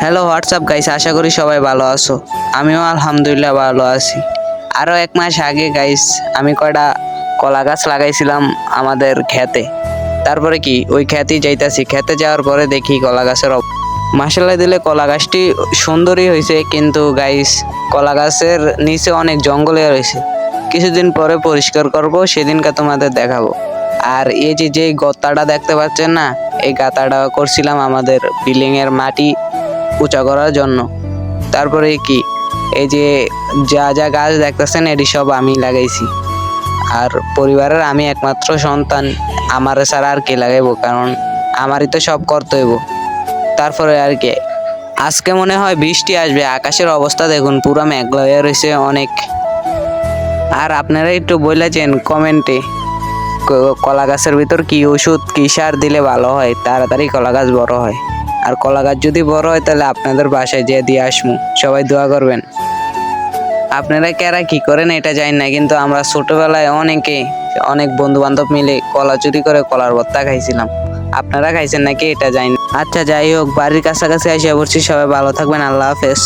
Hello WhatsApp guys, আশা করি সবাই ভালো আছো। আমিও আলহামদুলিল্লাহ ভালো আছি। আরও 1 মাস আগে গাইস আমি কয়টা কলা গাছ লাগাইছিলাম আমাদের খেতে। তারপরে কি ওই খেতেই যাইতাছি, খেতে যাওয়ার পরে দেখি কলা গাছের মাসাল্লাহ দিলে কলা গাছটি সুন্দরই হয়েছে, কিন্তু গাইস কলা গাছের নিচে অনেক জঙ্গলে রয়েছে। কিছুদিন পরে পরিষ্কার করব, সেদিনকে তোমাদের দেখাবো। আর এই যে গর্তাটা দেখতে পাচ্ছেন না, এই গাতাটা করছিলাম আমাদের বিল্ডিং এর মাটি উঁচা করার জন্য। তারপরে কি এই যে যা যা গাছ দেখতেছেন এটি সব আমি লাগাইছি। আর পরিবারের আমি একমাত্র সন্তান, আমার ছাড়া আর কে লাগাইবো, কারণ আমারই তো সব করতে হইব। তারপরে আর কি আজকে মনে হয় বৃষ্টি আসবে, আকাশের অবস্থা দেখুন পুরো মেঘলা হয়ে রয়েছে অনেক। আর আপনারা একটু বলেছেন কমেন্টে কলা গাছের ভিতর কি ওষুধ কি সার দিলে ভালো হয়, তাড়াতাড়ি কলা গাছ বড় হয়। আর কলা গাছ যদি বড় হয় তাহলে আপনাদের বাসায় যেয়ে দিয়ে আসবো, সবাই দোয়া করবেন। আপনারা কারা কি করেন এটা জানি না, কিন্তু আমরা ছোটবেলায় অনেক বন্ধু বান্ধব মিলে কলা চুরি করে কলার ভর্তা খাইছিলাম। আপনারা খাইছেন নাকি এটা জানি না। আচ্ছা যাই হোক, বাড়ির কাছাকাছি এসে পড়ছি, সবাই ভালো থাকবেন, আল্লাহ হাফেজ।